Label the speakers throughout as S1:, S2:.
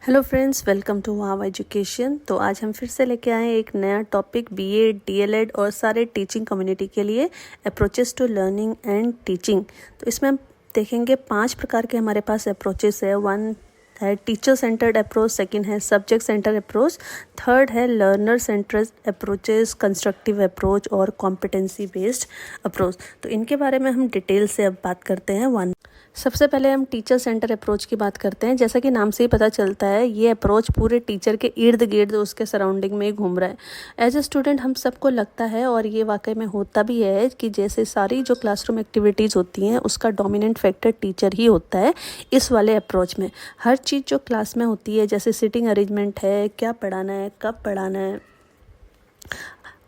S1: Hello friends, welcome to wow education. तो आज हम फिर से लेके आए एक नया टॉपिक बीएड, डीएलएड और सारे टीचिंग कम्युनिटी के लिए approaches to learning and teaching. तो इसमें हम देखेंगे 5 प्रकार के हमारे पास अप्रोचेस है। 1 है टीचर सेंटर्ड अप्रोच, सेकंड है सब्जेक्ट सेंटर्ड अप्रोच, थर्ड है learner centred approaches, constructive approach और कॉम्पिटेंसी बेस्ड अप्रोच। तो इनके बारे में हम डिटेल से अब बात करते हैं। सबसे पहले हम टीचर सेंटर अप्रोच की बात करते हैं। जैसा कि नाम से ही पता चलता है, ये अप्रोच पूरे टीचर के इर्द गिर्द उसके सराउंडिंग में ही घूम रहा है। एज ए स्टूडेंट हम सबको लगता है, और ये वाकई में होता भी है, कि जैसे सारी जो क्लासरूम एक्टिविटीज़ होती हैं उसका डोमिनेंट फैक्टर टीचर ही होता है। इस वाले अप्रोच में हर चीज़ जो क्लास में होती है, जैसे सीटिंग अरेंजमेंट है, क्या पढ़ाना है, कब पढ़ाना है,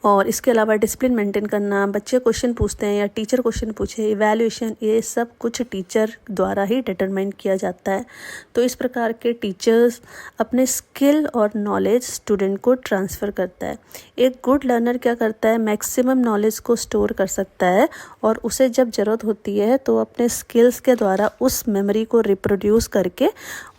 S1: और इसके अलावा डिसिप्लिन मेंटेन करना, बच्चे क्वेश्चन पूछते हैं या टीचर क्वेश्चन पूछे, इवैल्यूएशन, ये सब कुछ टीचर द्वारा ही डिटरमाइन किया जाता है। तो इस प्रकार के टीचर्स अपने स्किल और नॉलेज स्टूडेंट को ट्रांसफ़र करता है। एक गुड लर्नर क्या करता है, मैक्सिमम नॉलेज को स्टोर कर सकता है और उसे जब ज़रूरत होती है तो अपने स्किल्स के द्वारा उस मेमोरी को रिप्रोड्यूस करके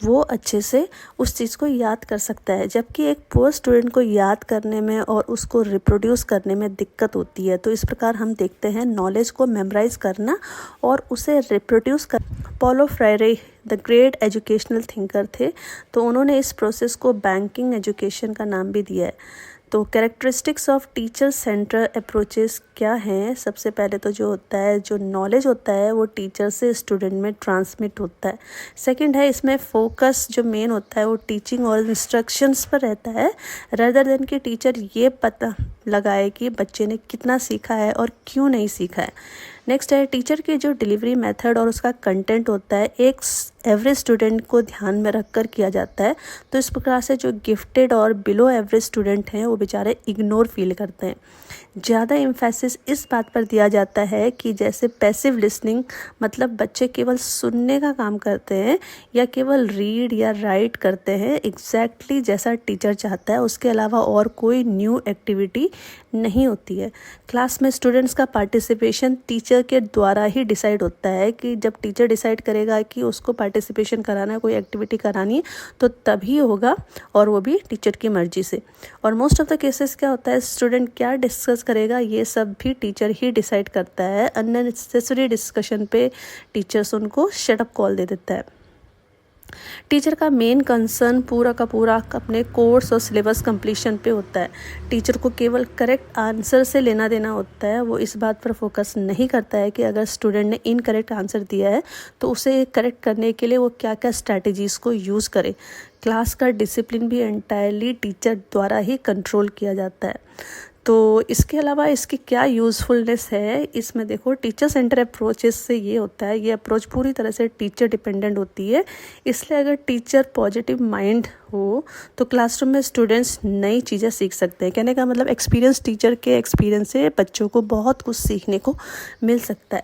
S1: वो अच्छे से उस चीज़ को याद कर सकता है। जबकि एक पुअर स्टूडेंट को याद करने में और उसको रिप्रोड्यूस करने में दिक्कत होती है। तो इस प्रकार हम देखते हैं नॉलेज को मेमोराइज करना और उसे रिप्रोड्यूस कर। Paulo Freire the great educational thinker थे, तो उन्होंने इस प्रोसेस को बैंकिंग एजुकेशन का नाम भी दिया है। तो characteristics of teacher centre approaches क्या हैं? सबसे पहले तो जो होता है, जो नॉलेज होता है वो टीचर से स्टूडेंट में ट्रांसमिट होता है। सेकंड है, इसमें फोकस जो मेन होता है वो टीचिंग और इंस्ट्रक्शंस पर रहता है, रदर देन कि टीचर ये पता लगाए कि बच्चे ने कितना सीखा है और क्यों नहीं सीखा है। नेक्स्ट है, टीचर की जो डिलीवरी मेथड और उसका कंटेंट होता है एक एवरेज स्टूडेंट को ध्यान में रखकर किया जाता है। तो इस प्रकार से जो गिफ्टेड और बिलो एवरेज स्टूडेंट हैं वो बेचारे इग्नोर फील करते हैं। ज़्यादा एम्फेसिस इस बात पर दिया जाता है कि जैसे पैसिव लिसनिंग, मतलब बच्चे केवल सुनने का काम करते हैं या केवल रीड या राइट करते हैं एग्जैक्टली जैसा टीचर चाहता है, उसके अलावा और कोई न्यू एक्टिविटी नहीं होती है। क्लास में स्टूडेंट्स का पार्टिसिपेशन टीचर के द्वारा ही डिसाइड होता है, कि जब टीचर डिसाइड करेगा कि उसको पार्टिसिपेशन कराना है, कोई एक्टिविटी करानी है, तो तभी होगा, और वो भी टीचर की मर्जी से। और मोस्ट ऑफ द केसेस क्या होता है, स्टूडेंट क्या डिस्कस करेगा ये सब भी टीचर ही डिसाइड करता है। अननेसेसरी डिस्कशन पे टीचर्स उनको शट अप कॉल दे देता है। टीचर का मेन कंसर्न पूरा का पूरा अपने कोर्स और सिलेबस कंप्लीशन पे होता है। टीचर को केवल करेक्ट आंसर से लेना देना होता है। वो इस बात पर फोकस नहीं करता है कि अगर स्टूडेंट ने इनकरेक्ट आंसर दिया है तो उसे करेक्ट करने के लिए वो क्या क्या स्ट्रैटेजीज़ को यूज़ करे। क्लास का डिसिप्लिन भी एंटायरली टीचर द्वारा ही कंट्रोल किया जाता है। तो इसके अलावा इसकी क्या यूज़फुलनेस है, इसमें देखो, टीचर सेंटर अप्रोचेस से ये होता है, ये अप्रोच पूरी तरह से टीचर डिपेंडेंट होती है। इसलिए अगर टीचर पॉजिटिव माइंड हो तो क्लासरूम में स्टूडेंट्स नई चीज़ें सीख सकते हैं। कहने का मतलब एक्सपीरियंस, टीचर के एक्सपीरियंस से बच्चों को बहुत कुछ सीखने को मिल सकता है।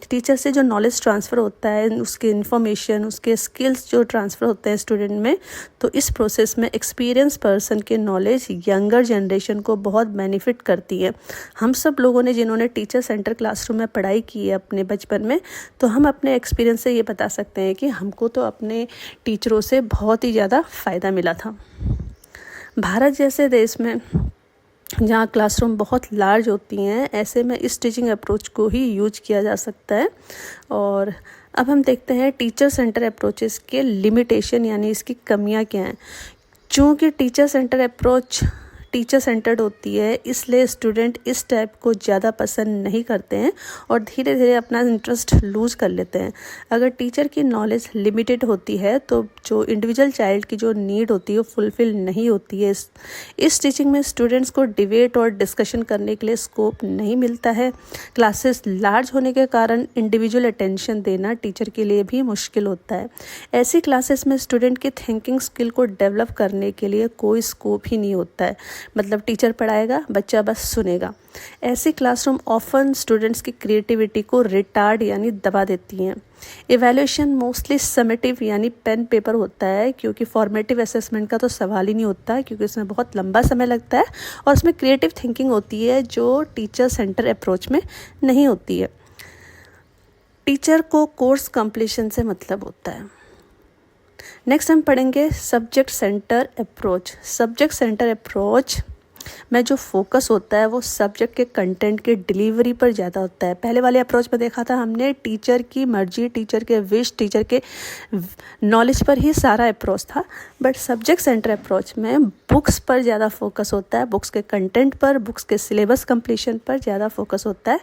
S1: टीचर से जो नॉलेज ट्रांसफ़र होता है, उसके इन्फॉर्मेशन, उसके स्किल्स जो ट्रांसफ़र होते हैं स्टूडेंट में, तो इस प्रोसेस में एक्सपीरियंस पर्सन के नॉलेज यंगर जनरेशन को बहुत बेनिफिट करती है। हम सब लोगों ने जिन्होंने टीचर सेंटर क्लासरूम में पढ़ाई की है अपने बचपन में, तो हम अपने एक्सपीरियंस से ये बता सकते हैं कि हमको तो अपने टीचरों से बहुत ही ज़्यादा फ़ायदा मिला था। भारत जैसे देश में जहाँ क्लासरूम बहुत लार्ज होती हैं, ऐसे में इस टीचिंग अप्रोच को ही यूज किया जा सकता है। और अब हम देखते हैं टीचर सेंटर अप्रोचेस के लिमिटेशन, यानी इसकी कमियाँ क्या हैं। चूँकि teacher centre approach teacher centred होती है, इसलिए स्टूडेंट इस टाइप को ज़्यादा पसंद नहीं करते हैं और धीरे धीरे अपना इंटरेस्ट लूज़ कर लेते हैं। अगर टीचर की नॉलेज लिमिटेड होती है तो जो इंडिविजुअल चाइल्ड की जो नीड होती है वो फुलफ़िल नहीं होती है। इस टीचिंग में स्टूडेंट्स को डिबेट और डिस्कशन करने के लिए स्कोप नहीं मिलता है। क्लासेस लार्ज होने के कारण इंडिविजुअल अटेंशन देना टीचर के लिए भी मुश्किल होता है। ऐसी क्लासेस में स्टूडेंट की थिंकिंग स्किल को डेवलप करने के लिए कोई स्कोप ही नहीं होता है। मतलब टीचर पढ़ाएगा, बच्चा बस सुनेगा। ऐसी क्लासरूम ऑफन स्टूडेंट्स की क्रिएटिविटी को रिटार्ड यानी दबा देती हैं। इवैल्यूएशन मोस्टली समेटिव यानी पेन पेपर होता है, क्योंकि फॉर्मेटिव असेसमेंट का तो सवाल ही नहीं होता, क्योंकि इसमें बहुत लंबा समय लगता है और इसमें क्रिएटिव थिंकिंग होती है जो टीचर सेंटर अप्रोच में नहीं होती है। टीचर को कोर्स कंप्लीशन से मतलब होता है। नेक्स्ट हम पढ़ेंगे subject centre approach. Subject centre approach में जो फोकस होता है वो सब्जेक्ट के कंटेंट के डिलीवरी पर ज़्यादा होता है। पहले वाले अप्रोच में देखा था हमने टीचर की मर्जी, टीचर के विश, टीचर के नॉलेज पर ही सारा अप्रोच था। बट सब्जेक्ट सेंटर अप्रोच में बुक्स पर ज़्यादा फोकस होता है, बुक्स के कंटेंट पर, बुक्स के सिलेबस कंप्लीशन पर ज़्यादा फोकस होता है।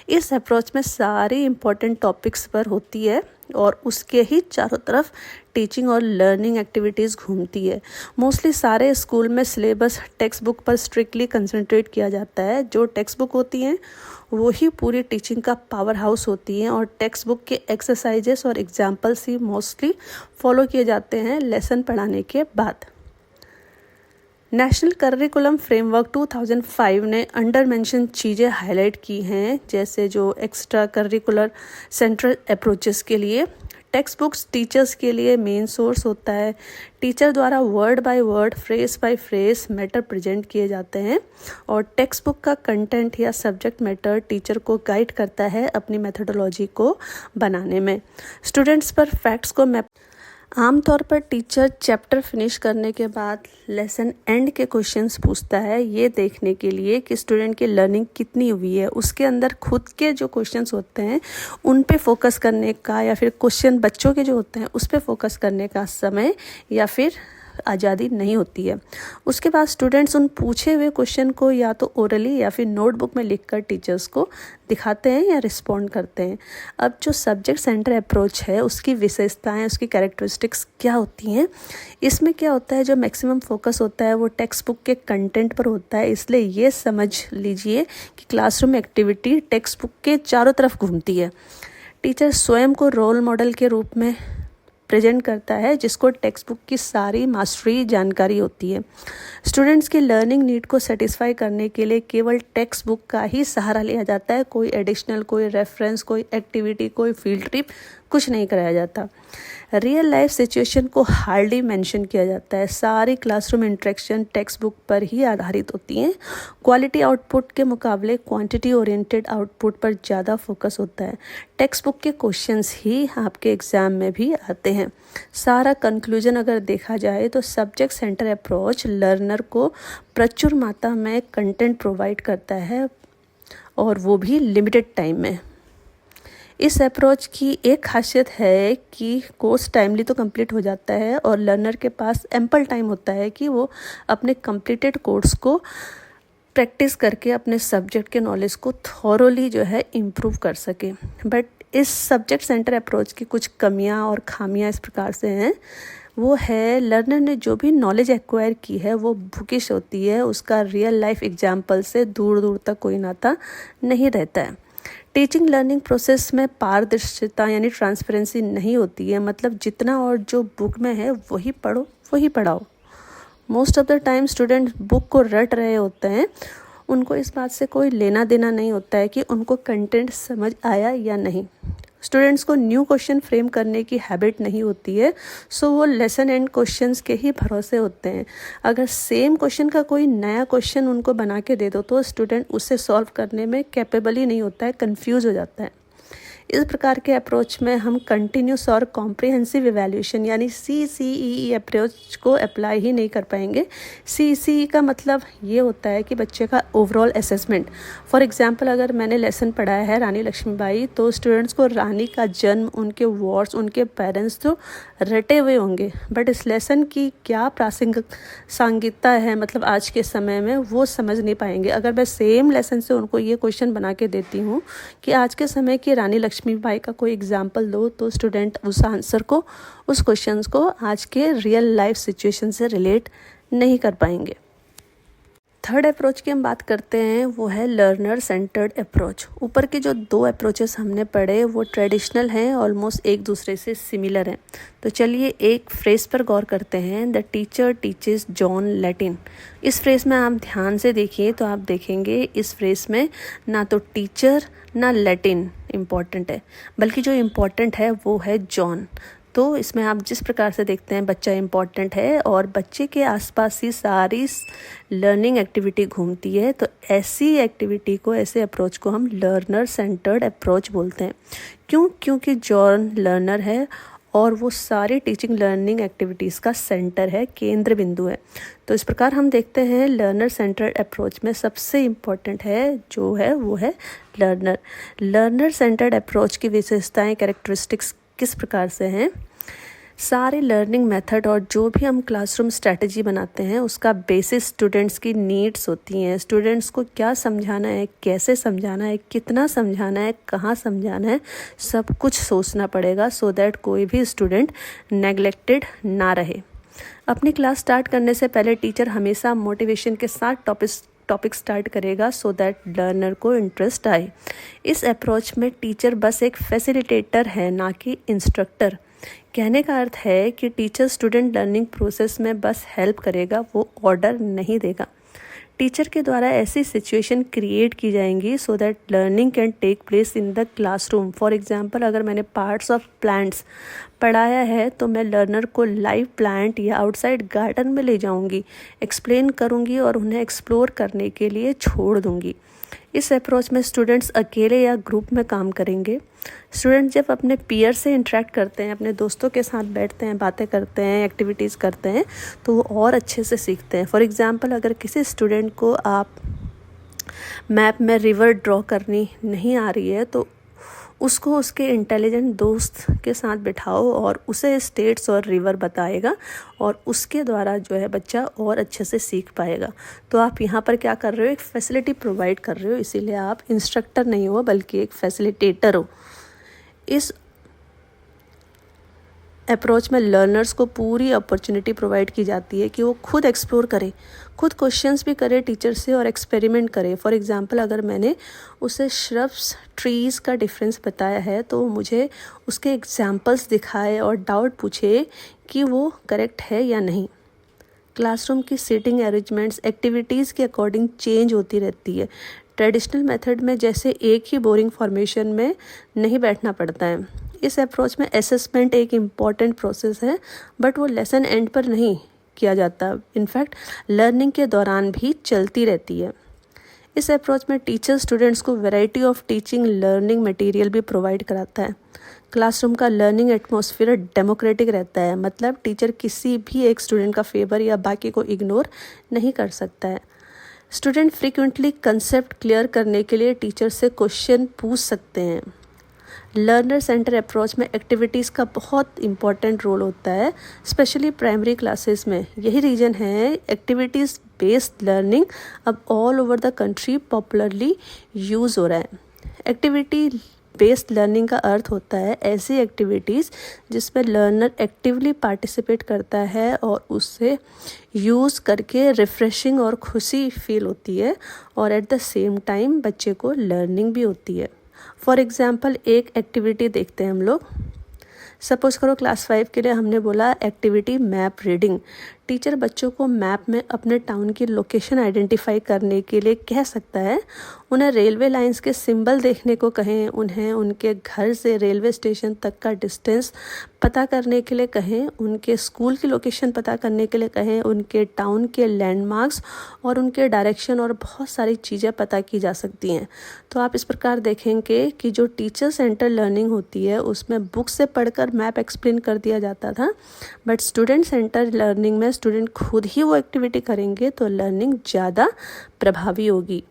S1: इस अप्रोच में सारी इंपॉर्टेंट टॉपिक्स पर होती है और उसके ही चारों तरफ टीचिंग और लर्निंग एक्टिविटीज़ घूमती है। मोस्टली सारे स्कूल में सिलेबस टेक्स्ट बुक पर स्ट्रिक्टली कंसंट्रेट किया जाता है। जो टेक्स्ट बुक होती हैं वो ही पूरी टीचिंग का पावर हाउस होती हैं और टेक्स्ट बुक के एक्सरसाइजेस और एग्जाम्पल्स ही मोस्टली फॉलो किए जाते हैं लेसन पढ़ाने के बाद। नेशनल करिकुलम फ्रेमवर्क 2005 ने अंडर मेंशन चीज़ें हाईलाइट की हैं, जैसे जो एक्स्ट्रा करिकुलर सेंट्रल अप्रोचेस के लिए टेक्स्ट बुक्स टीचर्स के लिए मेन सोर्स होता है। टीचर द्वारा word by word, phrase by phrase matter present किए जाते हैं और टेक्स्ट बुक का कंटेंट या सब्जेक्ट मैटर टीचर को गाइड करता है अपनी मेथोडोलॉजी को बनाने में। स्टूडेंट्स पर फैक्ट्स को मैप आमतौर पर टीचर चैप्टर फिनिश करने के बाद लेसन एंड के क्वेश्चंस पूछता है, ये देखने के लिए कि स्टूडेंट की लर्निंग कितनी हुई है। उसके अंदर खुद के जो क्वेश्चंस होते हैं उन पे फोकस करने का या फिर क्वेश्चन बच्चों के जो होते हैं उस पे फोकस करने का समय या फिर आज़ादी नहीं होती है। उसके बाद स्टूडेंट्स उन पूछे हुए क्वेश्चन को या तो ओरली या फिर नोटबुक में लिखकर टीचर्स को दिखाते हैं या रिस्पॉन्ड करते हैं। अब जो सब्जेक्ट सेंटर अप्रोच है उसकी विशेषताएं, उसकी कैरेक्टरिस्टिक्स क्या होती हैं, इसमें क्या होता है, जो मैक्सिमम फोकस होता है वो टेक्स्ट बुक के कंटेंट पर होता है। इसलिए ये समझ लीजिए कि क्लासरूम एक्टिविटी टेक्स्ट बुक के चारों तरफ घूमती है। टीचर स्वयं को रोल मॉडल के रूप में प्रेजेंट करता है जिसको टेक्स्ट बुक की सारी मास्टरी जानकारी होती है। स्टूडेंट्स की लर्निंग नीड को सेटिस्फाई करने के लिए केवल टेक्स्ट बुक का ही सहारा लिया जाता है। कोई एडिशनल, कोई रेफरेंस, कोई एक्टिविटी, कोई फील्ड ट्रिप कुछ नहीं कराया जाता। रियल लाइफ सिचुएशन को हार्डली मेंशन किया जाता है। सारी क्लासरूम इंटरेक्शन टेक्स्ट बुक पर ही आधारित होती हैं। क्वालिटी आउटपुट के मुकाबले क्वांटिटी ओरिएंटेड आउटपुट पर ज़्यादा फोकस होता है। टेक्स्ट बुक के क्वेश्चंस ही आपके एग्ज़ाम में भी आते हैं। सारा कंक्लूजन अगर देखा जाए तो सब्जेक्ट सेंटर अप्रोच लर्नर को प्रचुर मात्रा में कंटेंट प्रोवाइड करता है और वो भी लिमिटेड टाइम में। इस अप्रोच की एक खासियत है कि कोर्स टाइमली तो कंप्लीट हो जाता है और लर्नर के पास एम्पल टाइम होता है कि वो अपने कंप्लीटेड कोर्स को प्रैक्टिस करके अपने सब्जेक्ट के नॉलेज को थॉरोली जो है इम्प्रूव कर सके। बट इस सब्जेक्ट सेंटर अप्रोच की कुछ कमियां और खामियां इस प्रकार से हैं। वो है, लर्नर ने जो भी नॉलेज एक्वायर की है वो बुकिश होती है, उसका रियल लाइफ एग्जाम्पल से दूर दूर तक कोई नाता नहीं रहता है। टीचिंग लर्निंग प्रोसेस में पारदर्शिता यानी ट्रांसपेरेंसी नहीं होती है। मतलब जितना और जो बुक में है वही पढ़ो, वही पढ़ाओ। Most of the time student book को रट रहे होते हैं, उनको इस बात से कोई लेना देना नहीं होता है कि उनको कंटेंट समझ आया या नहीं। स्टूडेंट्स को न्यू क्वेश्चन फ्रेम करने की हैबिट नहीं होती है, सो वो लेसन एंड क्वेश्चंस के ही भरोसे होते हैं। अगर सेम क्वेश्चन का कोई नया क्वेश्चन उनको बना के दे दो तो स्टूडेंट उसे सॉल्व करने में कैपेबल ही नहीं होता है, कंफ्यूज हो जाता है। इस प्रकार के अप्रोच में हम कंटिन्यूस और कॉम्प्रिहेंसिव इवैल्यूएशन यानी CCEE अप्रोच को अप्लाई ही नहीं कर पाएंगे। CCE का मतलब ये होता है कि बच्चे का ओवरऑल असेसमेंट। फॉर एग्जांपल, अगर मैंने लेसन पढ़ाया है रानी लक्ष्मीबाई, तो स्टूडेंट्स को रानी का जन्म, उनके वॉर्स, उनके पेरेंट्स तो रटे हुए होंगे, बट इस लेसन की क्या प्रासंगिकता है मतलब आज के समय में, वो समझ नहीं पाएंगे। अगर मैं सेम लेसन से उनको ये क्वेश्चन बना के देती हूँ कि आज के समय की रानी लक्ष्मीबाई का कोई एग्जाम्पल दो, तो स्टूडेंट उस आंसर को, उस क्वेश्चन को आज के रियल लाइफ सिचुएशन से रिलेट नहीं कर पाएंगे। थर्ड अप्रोच की हम बात करते हैं, वो है लर्नर सेंटर्ड अप्रोच। ऊपर के जो दो अप्रोचेस हमने पढ़े वो ट्रेडिशनल हैं, ऑलमोस्ट एक दूसरे से सिमिलर हैं। तो चलिए एक फ्रेज पर गौर करते हैं, the teacher teaches John Latin. इस फ्रेज में आप ध्यान से देखिए तो आप देखेंगे इस फ्रेज में ना तो टीचर ना लैटिन इम्पॉर्टेंट है, बल्कि जो इम्पॉर्टेंट है वो है जॉन। तो इसमें आप जिस प्रकार से देखते हैं बच्चा इम्पॉर्टेंट है और बच्चे के आसपास ही सारी लर्निंग एक्टिविटी घूमती है, तो ऐसी एक्टिविटी को, ऐसे अप्रोच को हम लर्नर सेंटर्ड अप्रोच बोलते हैं। क्यों? क्योंकि जॉन लर्नर है और वो सारी टीचिंग लर्निंग एक्टिविटीज़ का सेंटर है, केंद्र बिंदु है। तो इस प्रकार हम देखते हैं लर्नर सेंटर्ड अप्रोच में सबसे इम्पॉर्टेंट है जो है वो है लर्नर सेंटर्ड अप्रोच की विशेषताएं, कैरेक्टरिस्टिक्स किस प्रकार से हैं। सारे लर्निंग मेथड और जो भी हम क्लासरूम स्ट्रैटेजी बनाते हैं उसका बेसिस स्टूडेंट्स की नीड्स होती हैं। स्टूडेंट्स को क्या समझाना है, कैसे समझाना है, कितना समझाना है, कहाँ समझाना है, सब कुछ सोचना पड़ेगा सो दैट कोई भी स्टूडेंट नेग्लेक्टेड ना रहे। अपनी क्लास स्टार्ट करने से पहले टीचर हमेशा मोटिवेशन के साथ टॉपिक स्टार्ट करेगा सो दैट लर्नर को इंटरेस्ट आए। इस अप्रोच में टीचर बस एक फैसिलिटेटर है, ना कि इंस्ट्रक्टर। कहने का अर्थ है कि टीचर स्टूडेंट लर्निंग प्रोसेस में बस हेल्प करेगा, वो ऑर्डर नहीं देगा। टीचर के द्वारा ऐसी सिचुएशन क्रिएट की जाएंगी so that learning can take place in the classroom. For example, अगर मैंने पार्ट्स ऑफ प्लांट्स पढ़ाया है तो मैं लर्नर को लाइव प्लांट या आउटसाइड गार्डन में ले जाऊंगी, एक्सप्लेन करूंगी और उन्हें एक्सप्लोर करने के लिए छोड़ दूंगी। इस अप्रोच में स्टूडेंट्स अकेले या ग्रुप में काम करेंगे। स्टूडेंट जब अपने पीयर से इंटरेक्ट करते हैं, अपने दोस्तों के साथ बैठते हैं, बातें करते हैं, एक्टिविटीज़ करते हैं, तो वो और अच्छे से सीखते हैं। फॉर एग्जांपल, अगर किसी स्टूडेंट को आप मैप में रिवर ड्रॉ करनी नहीं आ रही है तो उसको उसके इंटेलिजेंट दोस्त के साथ बिठाओ और उसे स्टेट्स और रिवर बताएगा और उसके द्वारा जो है बच्चा और अच्छे से सीख पाएगा। तो आप यहाँ पर क्या कर रहे हो, एक फैसिलिटी प्रोवाइड कर रहे हो, इसीलिए आप इंस्ट्रक्टर नहीं हो बल्कि एक फैसिलिटेटर हो। इस अप्रोच में लर्नर्स को पूरी अपॉर्चुनिटी प्रोवाइड की जाती है कि वो खुद एक्सप्लोर करे, खुद क्वेश्चंस भी करे टीचर से और एक्सपेरिमेंट करे। फॉर एग्जांपल, अगर मैंने उसे श्रब्स ट्रीज़ का डिफरेंस बताया है तो मुझे उसके एग्जांपल्स दिखाए और डाउट पूछे कि वो करेक्ट है या नहीं। क्लासरूम की सीटिंग अरेंजमेंट्स एक्टिविटीज़ के अकॉर्डिंग चेंज होती रहती है। ट्रेडिशनल मेथड में जैसे एक ही बोरिंग फॉर्मेशन में नहीं बैठना पड़ता है। इस अप्रोच में असेसमेंट एक इम्पॉर्टेंट प्रोसेस है, बट वो लेसन एंड पर नहीं किया जाता, इनफैक्ट लर्निंग के दौरान भी चलती रहती है। इस अप्रोच में टीचर स्टूडेंट्स को variety of teaching learning material भी प्रोवाइड कराता है। क्लासरूम का लर्निंग एटमॉस्फेयर डेमोक्रेटिक रहता है, मतलब टीचर किसी भी एक स्टूडेंट का फेवर या बाकी को इग्नोर नहीं कर सकता है। स्टूडेंट फ्रीक्वेंटली कंसेप्ट क्लियर करने के लिए टीचर से क्वेश्चन पूछ सकते हैं। लर्नर सेंटर अप्रोच में एक्टिविटीज़ का बहुत इंपॉर्टेंट रोल होता है, स्पेशली प्राइमरी क्लासेस में। यही रीज़न है एक्टिविटीज़ बेस्ड लर्निंग अब all over the country popularly use हो रहा है। एक्टिविटी बेस्ड लर्निंग का अर्थ होता है ऐसी एक्टिविटीज़ जिसमें लर्नर एक्टिवली पार्टिसिपेट करता है और उससे यूज़ करके रिफ्रेशिंग और खुशी फील होती है और एट द सेम टाइम बच्चे को लर्निंग भी होती है। फॉर एग्जाम्पल, एक एक्टिविटी देखते हैं हम लोग। सपोज करो क्लास 5 के लिए हमने बोला एक्टिविटी मैप रीडिंग। टीचर बच्चों को मैप में अपने टाउन की लोकेशन आइडेंटिफाई करने के लिए कह सकता है। उन्हें रेलवे लाइंस के सिंबल देखने को कहें, उन्हें उनके घर से रेलवे स्टेशन तक का डिस्टेंस पता करने के लिए कहें, उनके स्कूल की लोकेशन पता करने के लिए कहें, उनके टाउन के लैंडमार्क्स और उनके डायरेक्शन और बहुत सारी चीज़ें पता की जा सकती हैं। तो आप इस प्रकार देखेंगे कि जो टीचर सेंटर लर्निंग होती है उसमें बुक से पढ़कर मैप एक्सप्लेन कर दिया जाता था, बट स्टूडेंट सेंटर लर्निंग में स्टूडेंट खुद ही वो एक्टिविटी करेंगे तो लर्निंग ज़्यादा प्रभावी होगी।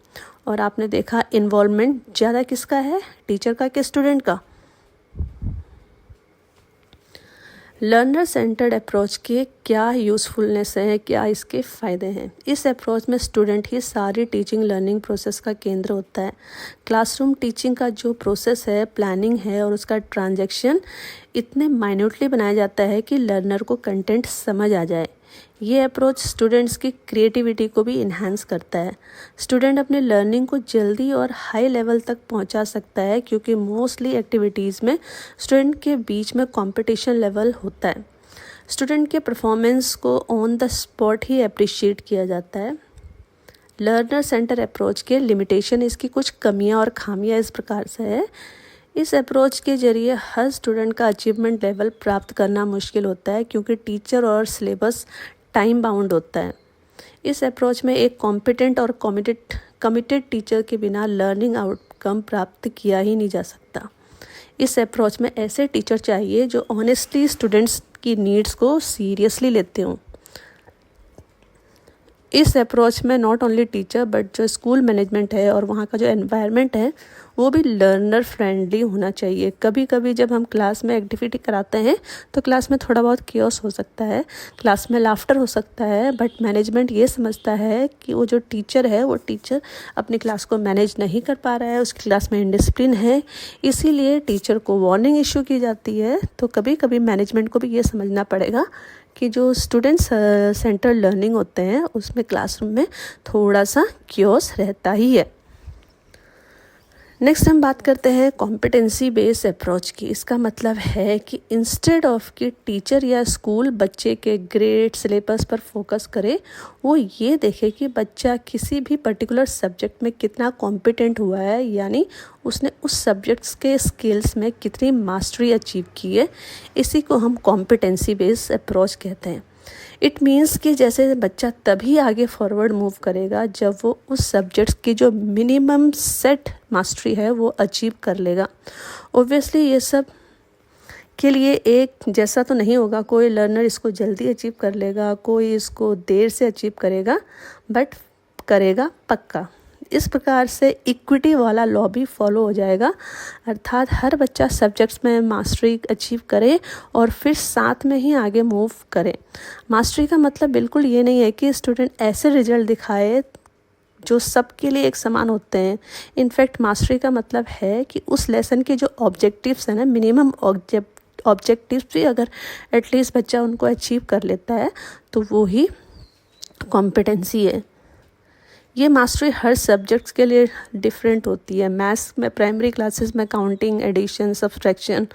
S1: और आपने देखा इन्वॉल्वमेंट ज़्यादा किसका है, टीचर का कि स्टूडेंट का। लर्नर सेंटर्ड अप्रोच के क्या यूज़फुलनेस है, क्या इसके फ़ायदे हैं। इस अप्रोच में स्टूडेंट ही सारी टीचिंग लर्निंग प्रोसेस का केंद्र होता है। क्लासरूम टीचिंग का जो प्रोसेस है, प्लानिंग है और उसका ट्रांजैक्शन इतने माइन्यूटली बनाया जाता है कि लर्नर को कंटेंट समझ आ जाए। ये अप्रोच स्टूडेंट्स की क्रिएटिविटी को भी इन्हांस करता है। स्टूडेंट अपने लर्निंग को जल्दी और हाई लेवल तक पहुंचा सकता है क्योंकि मोस्टली एक्टिविटीज़ में स्टूडेंट के बीच में कंपटीशन लेवल होता है। स्टूडेंट के परफॉर्मेंस को on the spot he appreciate किया जाता है। लर्नर सेंटर अप्रोच के लिमिटेशन, इसकी कुछ कमियां और खामियां इस प्रकार से है। इस अप्रोच के जरिए हर स्टूडेंट का अचीवमेंट लेवल प्राप्त करना मुश्किल होता है क्योंकि टीचर और सिलेबस टाइम बाउंड होता है। इस अप्रोच में एक कॉम्पिटेंट और कमिटेड टीचर के बिना लर्निंग आउटकम प्राप्त किया ही नहीं जा सकता। इस अप्रोच में ऐसे टीचर चाहिए जो ऑनेस्टली स्टूडेंट्स की नीड्स को सीरियसली लेते हों। इस अप्रोच में नॉट ओनली टीचर बट जो स्कूल मैनेजमेंट है और वहाँ का जो एनवायरनमेंट है वो भी लर्नर फ्रेंडली होना चाहिए। कभी कभी जब हम क्लास में एक्टिविटी कराते हैं तो क्लास में थोड़ा बहुत कियोस हो सकता है, क्लास में लाफ्टर हो सकता है, बट मैनेजमेंट ये समझता है कि वो जो टीचर है वो टीचर अपनी क्लास को मैनेज नहीं कर पा रहा है, उसकी क्लास में इंडिसिप्लिन है, इसीलिए टीचर को वार्निंग इशू की जाती है। तो कभी कभी मैनेजमेंट को भी ये समझना पड़ेगा कि जो स्टूडेंट्स सेंटर लर्निंग होते हैं उसमें क्लासरूम में थोड़ा सा कियोस रहता ही है। नेक्स्ट हम बात करते हैं कॉम्पिटेंसी बेस्ड अप्रोच की। इसका मतलब है कि इंस्टेड ऑफ कि टीचर या स्कूल बच्चे के ग्रेड सिलेबस पर फोकस करे, वो ये देखे कि बच्चा किसी भी पर्टिकुलर सब्जेक्ट में कितना कॉम्पिटेंट हुआ है, यानी उसने उस सब्जेक्ट्स के स्किल्स में कितनी मास्टरी अचीव की है। इसी को हम कॉम्पिटेंसी बेस्ड अप्रोच कहते हैं। इट मीन्स कि जैसे बच्चा तभी आगे फॉरवर्ड मूव करेगा जब वो उस सब्जेक्ट्स की जो मिनिमम सेट मास्टरी है वो अचीव कर लेगा। ऑब्वियसली ये सब के लिए एक जैसा तो नहीं होगा, कोई लर्नर इसको जल्दी अचीव कर लेगा, कोई इसको देर से अचीव करेगा, बट करेगा पक्का। इस प्रकार से इक्विटी वाला लॉ भी फॉलो हो जाएगा, अर्थात हर बच्चा सब्जेक्ट्स में मास्टरी अचीव करे और फिर साथ में ही आगे मूव करे। मास्टरी का मतलब बिल्कुल ये नहीं है कि स्टूडेंट ऐसे रिजल्ट दिखाए जो सबके लिए एक समान होते हैं। इनफैक्ट मास्टरी का मतलब है कि उस लेसन के जो ऑब्जेक्टिव्स हैं ना, मिनिमम ऑब्जेक्टिव्स भी अगर एटलीस्ट बच्चा उनको अचीव कर लेता है तो वो ही कॉम्पिटेंसी है। ये मास्टरी हर सब्जेक्ट्स के लिए डिफरेंट होती है। मैथ्स में प्राइमरी क्लासेस में counting, addition, subtraction,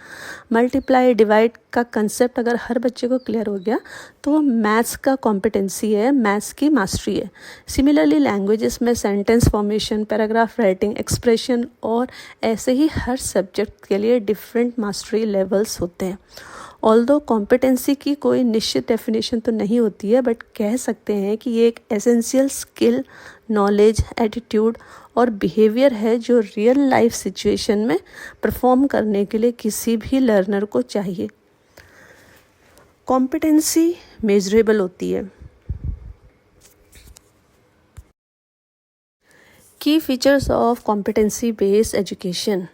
S1: multiply, divide का कंसेप्ट अगर हर बच्चे को क्लियर हो गया तो वो मैथ्स का कॉम्पिटेंसी है, मैथ्स की मास्टरी है। सिमिलरली लैंग्वेजेस में sentence formation, paragraph writing, expression और ऐसे ही हर सब्जेक्ट के लिए डिफरेंट मास्टरी लेवल्स होते हैं। ऑल्दो कॉम्पिटेंसी की कोई निश्चित डेफिनेशन तो नहीं होती है, बट कह सकते हैं कि ये एक एसेंशियल स्किल, नॉलेज, एटीट्यूड और बिहेवियर है जो रियल लाइफ सिचुएशन में परफॉर्म करने के लिए किसी भी लर्नर को चाहिए। कॉम्पिटेंसी मेजरेबल होती है। की features of competency based education.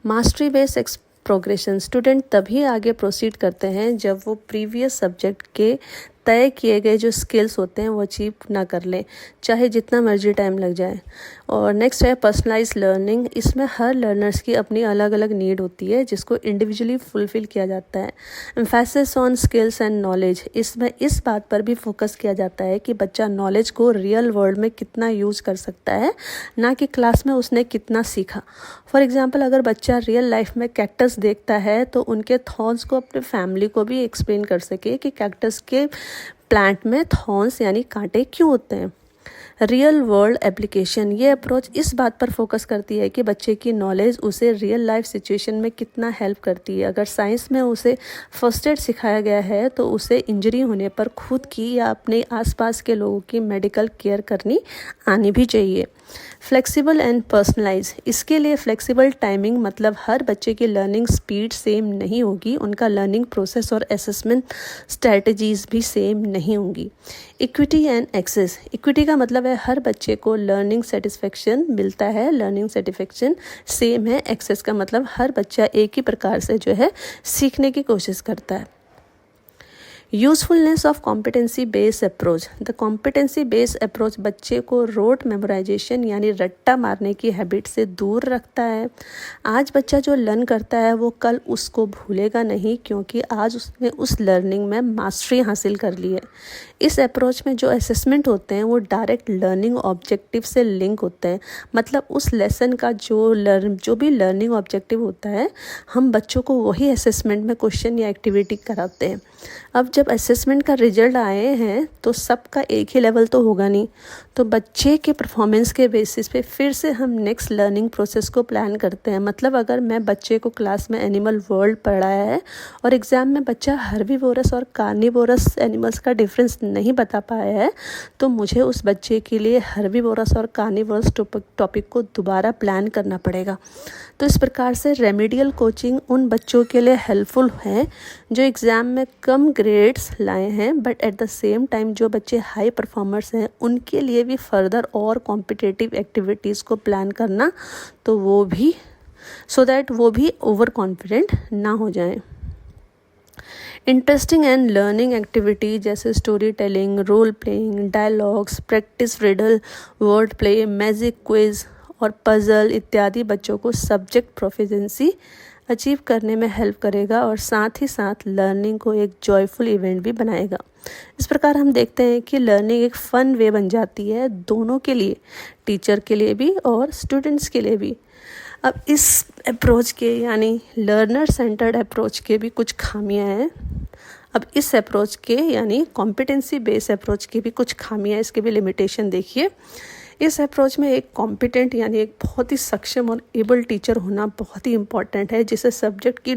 S1: Mastery based progression. Student तभी आगे प्रोसीड करते हैं जब वो प्रीवियस सब्जेक्ट के तय किए गए जो स्किल्स होते हैं वो अचीव ना कर लें, चाहे जितना मर्जी टाइम लग जाए। और नेक्स्ट है पर्सनलाइज लर्निंग। इसमें हर लर्नर्स की अपनी अलग अलग नीड होती है जिसको इंडिविजुअली फुलफिल किया जाता है। Emphasis on skills and knowledge. इसमें इस बात पर भी फोकस किया जाता है कि बच्चा नॉलेज को रियल वर्ल्ड में कितना यूज़ कर सकता है, ना कि क्लास में उसने कितना सीखा। फॉर एग्जाम्पल, अगर बच्चा रियल लाइफ में कैक्टस देखता है तो उनके थॉर्न्स को अपने फैमिली को भी एक्सप्लेन कर सके कि कैक्टस के प्लांट में थॉर्न्स यानी कांटे क्यों होते हैं। Real world application. ये अप्रोच इस बात पर फोकस करती है कि बच्चे की नॉलेज उसे रियल लाइफ सिचुएशन में कितना हेल्प करती है। अगर साइंस में उसे फर्स्ट एड सिखाया गया है तो उसे इंजरी होने पर खुद की या अपने आसपास के लोगों की मेडिकल केयर करनी आनी भी चाहिए। Flexible and personalize. इसके लिए फ्लेक्सिबल टाइमिंग मतलब हर बच्चे की लर्निंग स्पीड सेम नहीं होगी, उनका लर्निंग प्रोसेस और असेसमेंट स्ट्रैटेजीज भी सेम नहीं होंगी। Equity and access. इक्विटी का मतलब है हर बच्चे को लर्निंग सेटिस्फेक्शन मिलता है, लर्निंग सेटिस्फेक्शन सेम है। एक्सेस का मतलब हर बच्चा एक ही प्रकार से जो है सीखने की कोशिश करता है। Usefulness of competency based approach. The competency based approach बच्चे को रोट मेमोराइजेशन यानी रट्टा मारने की हैबिट से दूर रखता है। आज बच्चा जो लर्न करता है वो कल उसको भूलेगा नहीं, क्योंकि आज उसने उस लर्निंग में मास्टरी हासिल कर ली है। इस अप्रोच में जो असेसमेंट होते हैं वो डायरेक्ट लर्निंग ऑब्जेक्टिव से लिंक होते हैं। मतलब उस लेसन का जो भी लर्निंग ऑब्जेक्टिव होता है, हम बच्चों को वही असेसमेंट में क्वेश्चन या एक्टिविटी कराते हैं। अब जब असेसमेंट का रिजल्ट आए हैं तो सबका एक ही लेवल तो होगा नहीं, तो बच्चे के परफॉर्मेंस के बेसिस पे फिर से हम नेक्स्ट लर्निंग प्रोसेस को प्लान करते हैं। मतलब अगर मैं बच्चे को क्लास में एनिमल वर्ल्ड पढ़ाया है और एग्ज़ाम में बच्चा हर्बीवोरस और कार्निवोरस एनिमल्स का डिफरेंस नहीं बता पाया है, तो मुझे उस बच्चे के लिए हर्बीवोरस और कार्निवोरस टॉपिक को दोबारा प्लान करना पड़ेगा। तो इस प्रकार से रेमेडियल कोचिंग उन बच्चों के लिए हेल्पफुल है जो एग्ज़ाम में कम ग्रेड्स लाए हैं, but at the same time जो बच्चे हाई परफॉर्मर्स हैं उनके लिए भी फर्दर और कॉम्पिटिटिव एक्टिविटीज़ को प्लान करना, तो वो भी सो दैट वो भी ओवर कॉन्फिडेंट ना हो जाएं। इंटरेस्टिंग एंड लर्निंग एक्टिविटी जैसे story telling, role playing, dialogues, practice riddle, word play, magic quiz और पजल इत्यादि बच्चों को सब्जेक्ट प्रोफिशिएंसी अचीव करने में हेल्प करेगा और साथ ही साथ लर्निंग को एक जॉयफुल इवेंट भी बनाएगा। इस प्रकार हम देखते हैं कि लर्निंग एक फ़न वे बन जाती है दोनों के लिए, टीचर के लिए भी और स्टूडेंट्स के लिए भी। अब इस अप्रोच के यानी लर्नर सेंटर्ड अप्रोच के भी कुछ खामियां हैं। अब इस अप्रोच के यानी कॉम्पिटेंसी बेस्ड अप्रोच की भी कुछ खामियां, इसके भी लिमिटेशन देखिए। इस अप्रोच में एक कॉम्पिटेंट यानी एक बहुत ही सक्षम और एबल टीचर होना बहुत ही इम्पॉर्टेंट है, जिसे सब्जेक्ट की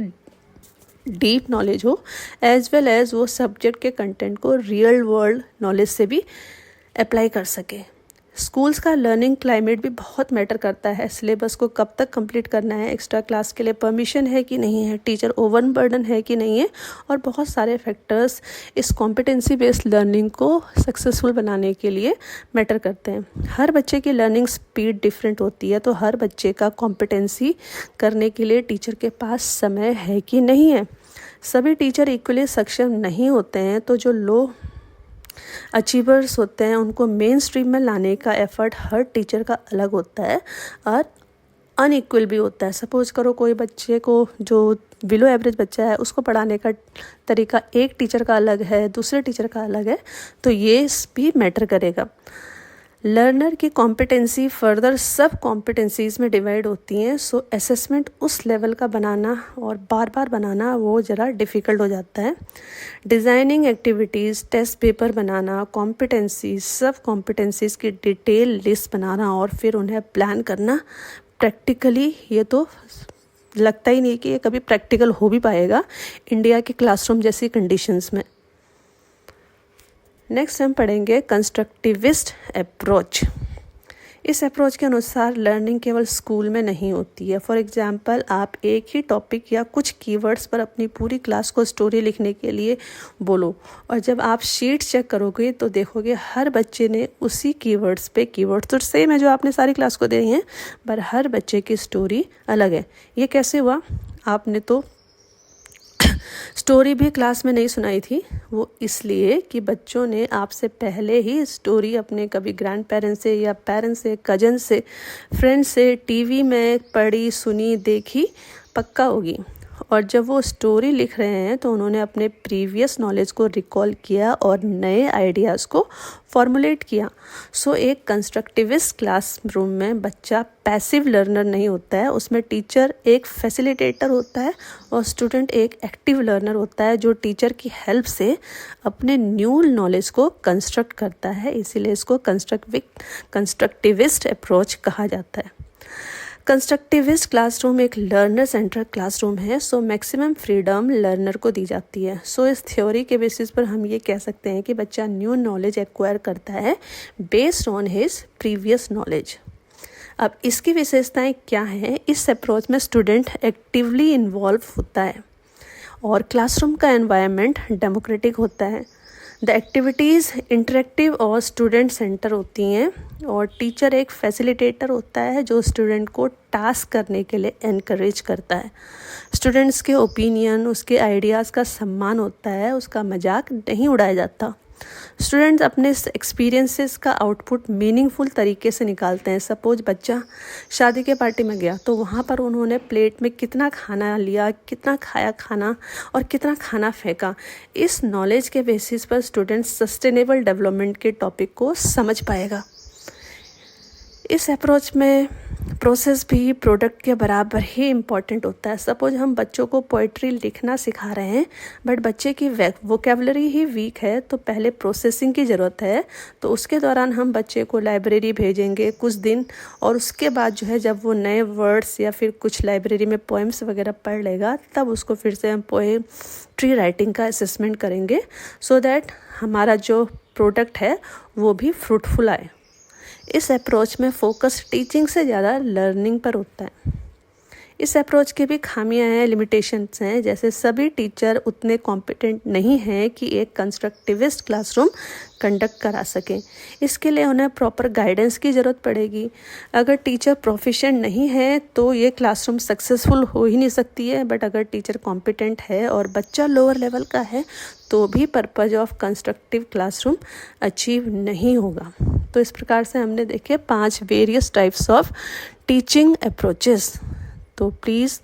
S1: डीप नॉलेज हो एज वेल एज वो सब्जेक्ट के कंटेंट को रियल वर्ल्ड नॉलेज से भी अप्लाई कर सके। स्कूल्स का लर्निंग क्लाइमेट भी बहुत मैटर करता है। सिलेबस को कब तक कंप्लीट करना है, एक्स्ट्रा क्लास के लिए परमिशन है कि नहीं है, टीचर ओवरबर्डन है कि नहीं है, और बहुत सारे फैक्टर्स इस कॉम्पिटेंसी बेस्ड लर्निंग को सक्सेसफुल बनाने के लिए मैटर करते हैं। हर बच्चे की लर्निंग स्पीड डिफरेंट होती है, तो हर बच्चे का कॉम्पिटेंसी करने के लिए टीचर के पास समय है कि नहीं है। सभी टीचर इक्वली सक्षम नहीं होते हैं, तो जो लो अचीवर्स होते हैं उनको मेन स्ट्रीम में लाने का एफर्ट हर टीचर का अलग होता है और अनइक्वल भी होता है। सपोज करो कोई बच्चे को जो बिलो एवरेज बच्चा है उसको पढ़ाने का तरीका एक टीचर का अलग है, दूसरे टीचर का अलग है, तो ये भी मैटर करेगा। लर्नर की कॉम्पिटेंसी फर्दर सब कॉम्पिटेंसीज में डिवाइड होती हैं, सो असेसमेंट उस लेवल का बनाना और बार बार बनाना वो ज़रा डिफ़िकल्ट हो जाता है। डिज़ाइनिंग एक्टिविटीज़, टेस्ट पेपर बनाना, कॉम्पिटेंसीज, सब कॉम्पिटेंसीज की डिटेल लिस्ट बनाना और फिर उन्हें प्लान करना, प्रैक्टिकली ये तो लगता ही नहीं कि ये कभी प्रैक्टिकल हो भी पाएगा इंडिया के क्लासरूम जैसी कंडीशंस में। नेक्स्ट हम पढ़ेंगे कंस्ट्रक्टिविस्ट अप्रोच। इस अप्रोच के अनुसार लर्निंग केवल स्कूल में नहीं होती है। फॉर एग्जांपल, आप एक ही टॉपिक या कुछ कीवर्ड्स पर अपनी पूरी क्लास को स्टोरी लिखने के लिए बोलो, और जब आप शीट चेक करोगे तो देखोगे हर बच्चे ने उसी कीवर्ड्स पे, कीवर्ड्स तो सेम है जो आपने सारी क्लास को दिए हैं, पर हर बच्चे की स्टोरी अलग है। ये कैसे हुआ? आपने तो स्टोरी भी क्लास में नहीं सुनाई थी। वो इसलिए कि बच्चों ने आपसे पहले ही स्टोरी अपने कभी ग्रैंड पेरेंट्स से या पेरेंट्स से, कजन से, फ्रेंड से, टीवी में पढ़ी, सुनी, देखी, पक्का होगी। और जब वो स्टोरी लिख रहे हैं तो उन्होंने अपने प्रीवियस नॉलेज को रिकॉल किया और नए आइडियाज़ को फॉर्मुलेट किया। सो एक कंस्ट्रक्टिविस्ट क्लासरूम में बच्चा पैसिव लर्नर नहीं होता है, उसमें टीचर एक फैसिलिटेटर होता है और स्टूडेंट एक एक्टिव लर्नर होता है जो टीचर की हेल्प से अपने न्यू नॉलेज को कंस्ट्रक्ट करता है। इसीलिए इसको कंस्ट्रक्टिविस्ट अप्रोच कहा जाता है। कंस्ट्रक्टिविस्ट क्लासरूम एक लर्नर सेंट्रल क्लासरूम है, सो मैक्सिमम फ्रीडम लर्नर को दी जाती है। सो इस थ्योरी के बेसिस पर हम ये कह सकते हैं कि बच्चा न्यू नॉलेज एक्वायर करता है based on his previous knowledge. अब इसकी विशेषताएं क्या हैं? इस अप्रोच में स्टूडेंट एक्टिवली इन्वॉल्व होता है और क्लासरूम का एनवायरनमेंट डेमोक्रेटिक होता है। द एक्टिविटीज़ इंटरेक्टिव और स्टूडेंट सेंटर होती हैं और टीचर एक फैसिलिटेटर होता है जो स्टूडेंट को टास्क करने के लिए एनकरेज करता है। स्टूडेंट्स के ओपिनियन, उसके आइडियाज़ का सम्मान होता है, उसका मजाक नहीं उड़ाया जाता। स्टूडेंट्स अपने एक्सपीरियंसेस का आउटपुट मीनिंगफुल तरीके से निकालते हैं। सपोज बच्चा शादी के पार्टी में गया तो वहाँ पर उन्होंने प्लेट में कितना खाना लिया, कितना खाया खाना और कितना खाना फेंका, इस नॉलेज के बेसिस पर स्टूडेंट सस्टेनेबल डेवलपमेंट के टॉपिक को समझ पाएगा। इस अप्रोच में प्रोसेस भी प्रोडक्ट के बराबर ही इम्पॉर्टेंट होता है। सपोज हम बच्चों को पोइट्री लिखना सिखा रहे हैं बट बच्चे की वोकेबलरी ही वीक है, तो पहले प्रोसेसिंग की ज़रूरत है। तो उसके दौरान हम बच्चे को लाइब्रेरी भेजेंगे कुछ दिन, और उसके बाद जो है जब वो नए वर्ड्स या फिर कुछ लाइब्रेरी में पोएम्स वगैरह पढ़ लेगा तब उसको फिर से हम पोएट्री राइटिंग का असेसमेंट करेंगे, सो दैट हमारा जो प्रोडक्ट है वो भी फ्रूटफुल आए। इस अप्रोच में फोकस टीचिंग से ज़्यादा लर्निंग पर होता है। इस अप्रोच की भी खामियां हैं, लिमिटेशंस हैं, जैसे सभी टीचर उतने कॉम्पिटेंट नहीं हैं कि एक कंस्ट्रक्टिविस्ट क्लासरूम कंडक्ट करा सकें। इसके लिए उन्हें प्रॉपर गाइडेंस की ज़रूरत पड़ेगी। अगर टीचर प्रोफिशिएंट नहीं है तो ये क्लासरूम सक्सेसफुल हो ही नहीं सकती है, बट अगर टीचर कॉम्पिटेंट है और बच्चा लोअर लेवल का है तो भी purpose of constructive classroom achieve नहीं होगा। तो इस प्रकार से हमने देखे 5 various types of teaching approaches. तो प्लीज़